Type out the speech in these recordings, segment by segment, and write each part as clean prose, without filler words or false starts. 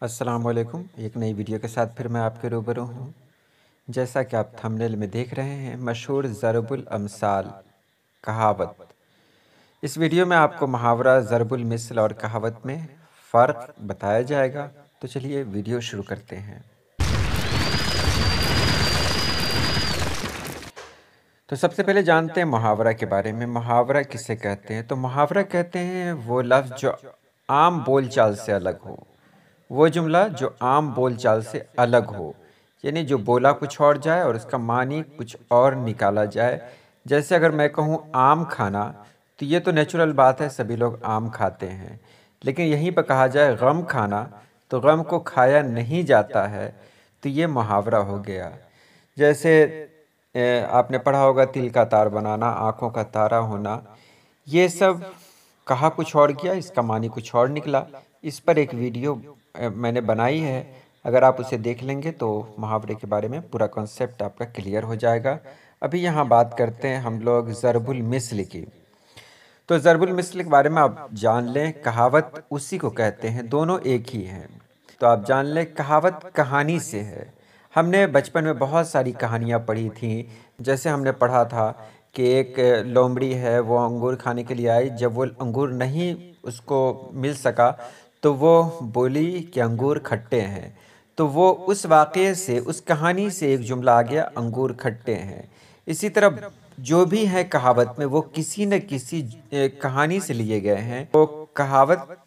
अस्सलामुअलैकुम। एक नई वीडियो के साथ फिर मैं आपके रूबरू हूँ। जैसा कि आप थंबनेल में देख रहे हैं, मशहूर ज़रबुल अमसाल कहावत। इस वीडियो में आपको मुहावरा ज़रबुल मिसल और कहावत में फ़र्क बताया जाएगा। तो चलिए वीडियो शुरू करते हैं। तो सबसे पहले जानते हैं मुहावरा के बारे में। मुहावरा किसे कहते हैं? तो मुहावरा कहते हैं वो लफ्ज़ जो आम बोलचाल से अलग हो, वो जुमला जो आम बोलचाल से अलग हो, यानी जो बोला कुछ और जाए और उसका मानी कुछ और निकाला जाए। जैसे अगर मैं कहूँ आम खाना, तो ये तो नेचुरल बात है, सभी लोग आम खाते हैं। लेकिन यहीं पर कहा जाए गम खाना, तो गम को खाया नहीं जाता है, तो ये मुहावरा हो गया। जैसे आपने पढ़ा होगा तिल का तार बनाना, आँखों का तारा होना। ये सब कहा कुछ और गया, इसका मानी कुछ और निकला। इस पर एक वीडियो मैंने बनाई है, अगर आप उसे देख लेंगे तो मुहावरे के बारे में पूरा कॉन्सेप्ट आपका क्लियर हो जाएगा। अभी यहाँ बात करते हैं हम लोग ज़रबुल मिस्ल की। तो ज़रबुल मिस्ल के बारे में आप जान लें, कहावत उसी को कहते हैं, दोनों एक ही हैं। तो आप जान लें कहावत कहानी से है। हमने बचपन में बहुत सारी कहानियाँ पढ़ी थी। जैसे हमने पढ़ा था कि एक लोमड़ी है, वो अंगूर खाने के लिए आई। जब वो अंगूर नहीं उसको मिल सका तो वो बोली कि अंगूर खट्टे हैं। तो वो उस वाक़ये से, उस कहानी से एक जुमला आ गया, अंगूर खट्टे हैं। इसी तरह जो भी है कहावत में, वो किसी न किसी कहानी से लिए गए हैं। वो कहावत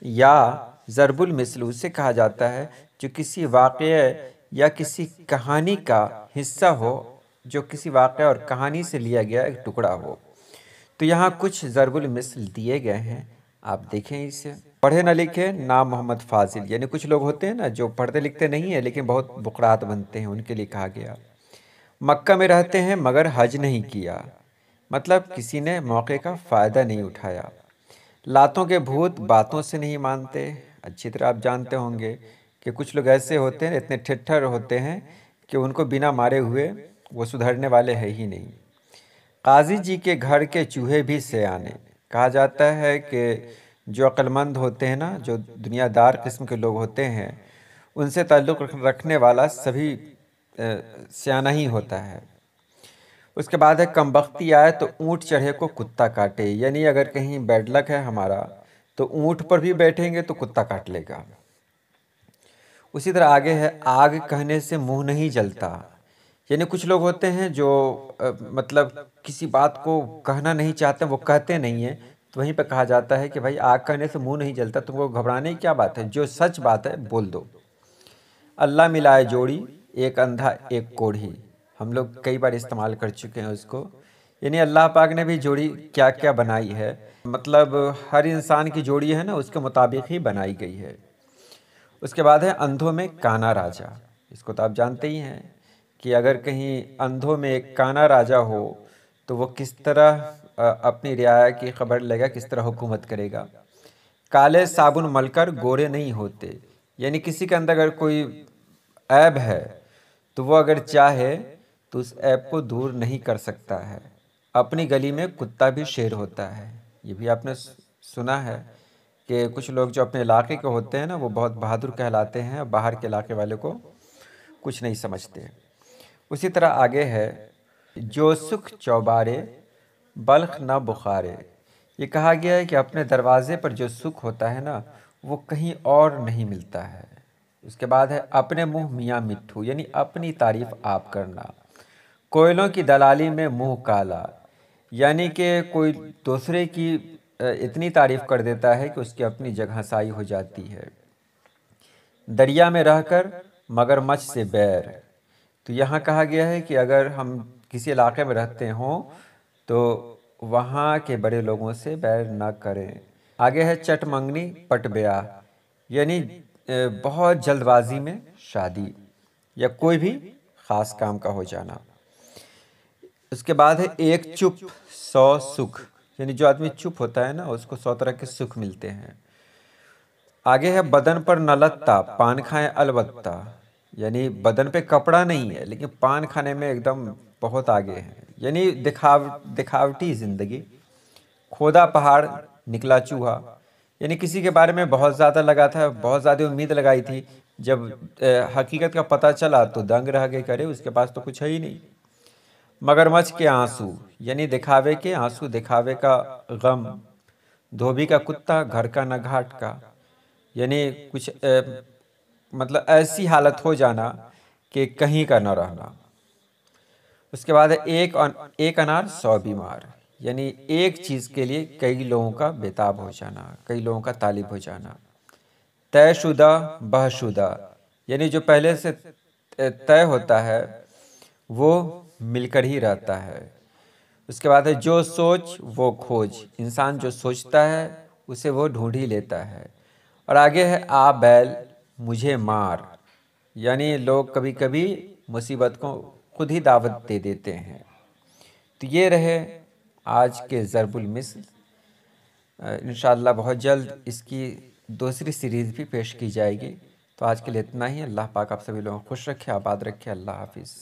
या ज़रबुल मिसल उसे कहा जाता है जो किसी वाक़ये या किसी कहानी का हिस्सा हो, जो किसी वाक़या और कहानी से लिया गया एक टुकड़ा हो। तो यहाँ कुछ ज़रबुल मिसल दिए गए हैं, आप देखें इसे। पढ़े न लिखे ना मोहम्मद फाजिल, यानी कुछ लोग होते हैं ना जो पढ़ते लिखते नहीं है लेकिन बहुत बुकरात बनते हैं, उनके लिए कहा गया। मक्का में रहते हैं मगर हज नहीं किया, मतलब किसी ने मौके का फ़ायदा नहीं उठाया। लातों के भूत बातों से नहीं मानते। अच्छी तरह आप जानते होंगे कि कुछ लोग ऐसे होते हैं, इतने ठिठ्ठर होते हैं कि उनको बिना मारे हुए वो सुधरने वाले हैं ही नहीं। काजी जी के घर के चूहे भी सयाने। कहा जाता है कि जो अक्लमंद होते हैं ना, जो दुनियादार किस्म के लोग होते हैं, उनसे ताल्लुक़ रखने वाला सभी सयाना ही होता है। उसके बाद है कमबख्ती आए तो ऊँट चढ़े को कुत्ता काटे, यानी अगर कहीं बैड लक है हमारा तो ऊँट पर भी बैठेंगे तो कुत्ता काट लेगा। उसी तरह आगे है आग कहने से मुंह नहीं जलता, यानी कुछ लोग होते हैं जो मतलब किसी बात को कहना नहीं चाहते, वो कहते नहीं हैं। तो वहीं पर कहा जाता है कि भाई आग कहने से मुंह नहीं जलता, तुमको घबराने की क्या बात है, जो सच बात है बोल दो। अल्लाह मिलाए जोड़ी, एक अंधा एक कोढ़ी। हम लोग कई बार इस्तेमाल कर चुके हैं उसको, यानी अल्लाह पाक ने भी जोड़ी क्या क्या बनाई है, मतलब हर इंसान की जोड़ी है ना, उसके मुताबिक ही बनाई गई है। उसके बाद है अंधों में काना राजा। इसको तो आप जानते ही हैं कि अगर कहीं अंधों में एक काना राजा हो तो वो किस तरह अपनी रियाया की खबर लेगा, किस तरह हुकूमत करेगा। काले साबुन मलकर गोरे नहीं होते, यानी किसी के अंदर अगर कोई ऐब है तो वो अगर चाहे तो उस ऐब को दूर नहीं कर सकता है। अपनी गली में कुत्ता भी शेर होता है। ये भी आपने सुना है कि कुछ लोग जो अपने इलाके के होते हैं ना, वो बहुत बहादुर कहलाते हैं, बाहर के इलाके वाले को कुछ नहीं समझते। उसी तरह आगे है जो सुख चौबारे बल्ख न बुखारे। ये कहा गया है कि अपने दरवाजे पर जो सुख होता है ना, वो कहीं और नहीं मिलता है। उसके बाद है अपने मुंह मियाँ मिट्ठू, यानी अपनी तारीफ आप करना। कोयलों की दलाली में मुंह काला, यानी कि कोई दूसरे की इतनी तारीफ कर देता है कि उसकी अपनी जगह साई हो जाती है। दरिया में रहकर मगरमच्छ से बैर। तो यहाँ कहा गया है कि अगर हम किसी इलाके में रहते हों तो वहाँ के बड़े लोगों से बैर ना करें। आगे है चट मंगनी पट ब्याह, यानी बहुत जल्दबाजी में शादी या कोई भी ख़ास काम का हो जाना। उसके बाद है एक चुप सौ सुख, यानी जो आदमी चुप होता है ना, उसको 100 तरह के सुख मिलते हैं। आगे है बदन पर न लत्ता पान खाएं अलबत्ता, यानी बदन पे कपड़ा नहीं है लेकिन पान खाने में एकदम बहुत आगे है, यानी दिखावटी ज़िंदगी। खोदा पहाड़ निकला चूहा, यानी किसी के बारे में बहुत ज़्यादा लगा था, बहुत ज़्यादा उम्मीद लगाई थी। जब हकीकत का पता चला तो दंग रह गए, करे उसके पास तो कुछ है ही नहीं। मगरमच्छ के आंसू, यानी दिखावे के आंसू, दिखावे का गम। धोबी का कुत्ता, घर का न घाट का। यानी कुछ मतलब ऐसी हालत हो जाना कि कहीं का न रहना। उसके बाद है एक अनार 100 बीमार। यानी एक चीज़ के लिए कई लोगों का बेताब हो जाना, कई लोगों का तालिब हो जाना। तयशुदा बहशुदा, यानी जो पहले से तय होता है वो मिलकर ही रहता है। उसके बाद है जो सोच वो खोज, इंसान जो सोचता है उसे वो ढूंढ ही लेता है। और आगे है आ बैल मुझे मार, यानी लोग कभी कभी मुसीबत को खुद ही दावत दे देते हैं। तो ये रहे आज के ज़रबुल मिस्ल। इंशाअल्लाह बहुत जल्द इसकी दूसरी सीरीज़ भी पेश की जाएगी। तो आज के लिए इतना ही। अल्लाह पाक आप सभी लोगों को खुश रखे, आबाद रखे। अल्लाह हाफिज़।